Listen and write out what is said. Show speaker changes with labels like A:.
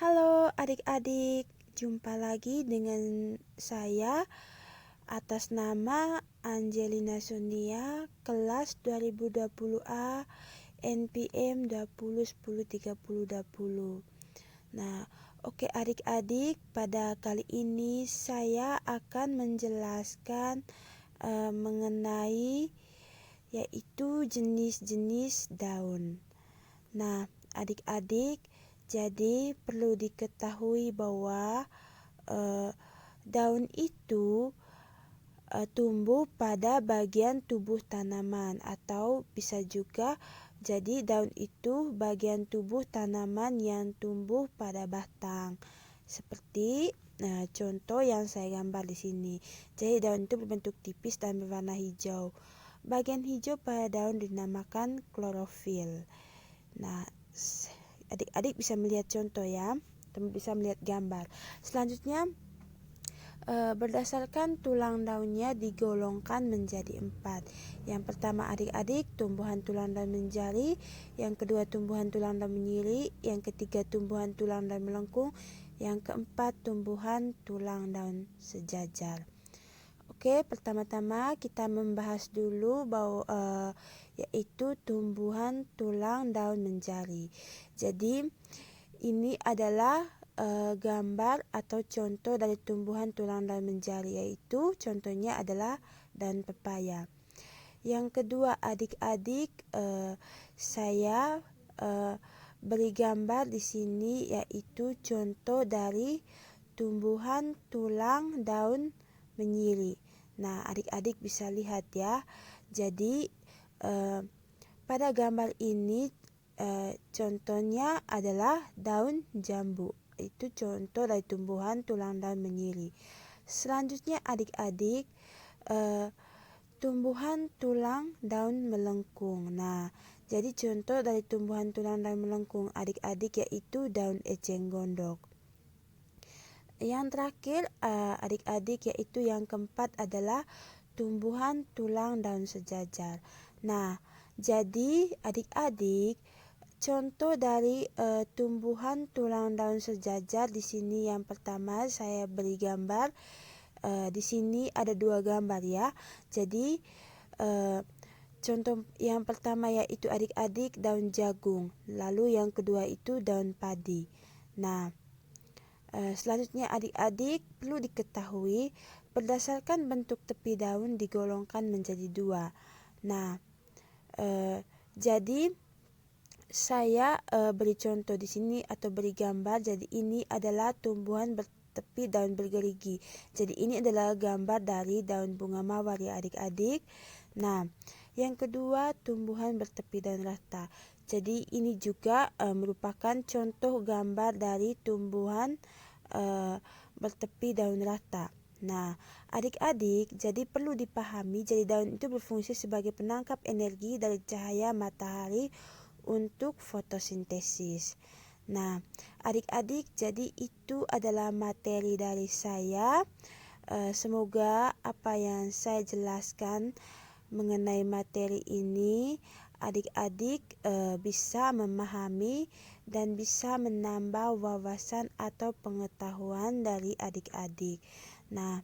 A: Halo adik-adik, jumpa lagi dengan saya atas nama Angelina Sonia, kelas 2020A, NPM 2010 10 30 20. Nah, oke adik-adik, pada kali ini saya akan menjelaskan mengenai yaitu jenis-jenis daun. Nah, adik-adik, jadi perlu diketahui bahwa daun itu tumbuh pada bagian tubuh tanaman, atau bisa juga jadi daun itu bagian tubuh tanaman yang tumbuh pada batang. Seperti contoh yang saya gambar di sini. Jadi daun itu berbentuk tipis dan berwarna hijau. Bagian hijau pada daun dinamakan klorofil. Nah, adik-adik bisa melihat contoh ya, bisa melihat gambar. Selanjutnya, berdasarkan tulang daunnya digolongkan menjadi 4. Yang pertama adik-adik, tumbuhan tulang daun menjari. Yang kedua, tumbuhan tulang daun menyiri. Yang ketiga, tumbuhan tulang daun melengkung. Yang keempat, tumbuhan tulang daun sejajar. Oke, pertama-tama kita membahas dulu bahwa yaitu tumbuhan tulang daun menjari. Jadi ini adalah gambar atau contoh dari tumbuhan tulang daun menjari, yaitu contohnya adalah daun pepaya. Yang kedua adik-adik, saya beri gambar di sini yaitu contoh dari tumbuhan tulang daun menyiri. Nah, adik-adik bisa lihat ya. Jadi pada gambar ini contohnya adalah daun jambu. Itu contoh dari tumbuhan tulang daun menyiri. Selanjutnya adik-adik, tumbuhan tulang daun melengkung. Nah, jadi contoh dari tumbuhan tulang daun melengkung adik-adik yaitu daun eceng gondok. Yang terakhir adik-adik yaitu yang keempat adalah tumbuhan tulang daun sejajar. Nah, jadi adik-adik, contoh dari tumbuhan tulang daun sejajar di sini yang pertama saya beri gambar. Di sini ada 2 gambar ya. Jadi contoh yang pertama yaitu adik-adik daun jagung, lalu yang kedua itu daun padi. Nah, selanjutnya adik-adik perlu diketahui berdasarkan bentuk tepi daun digolongkan menjadi 2. Nah, jadi saya beri contoh di sini atau beri gambar. Jadi ini adalah tumbuhan bertepi daun bergerigi. Jadi ini adalah gambar dari daun bunga mawar ya adik-adik. Nah, yang kedua tumbuhan bertepi daun rata. Jadi ini juga merupakan contoh gambar dari tumbuhan bertepi daun rata. Nah, adik-adik, jadi perlu dipahami, jadi daun itu berfungsi sebagai penangkap energi dari cahaya matahari untuk fotosintesis. Nah, adik-adik, jadi itu adalah materi dari saya. Semoga apa yang saya jelaskan mengenai materi ini adik-adik bisa memahami dan bisa menambah wawasan atau pengetahuan dari adik-adik. Nah,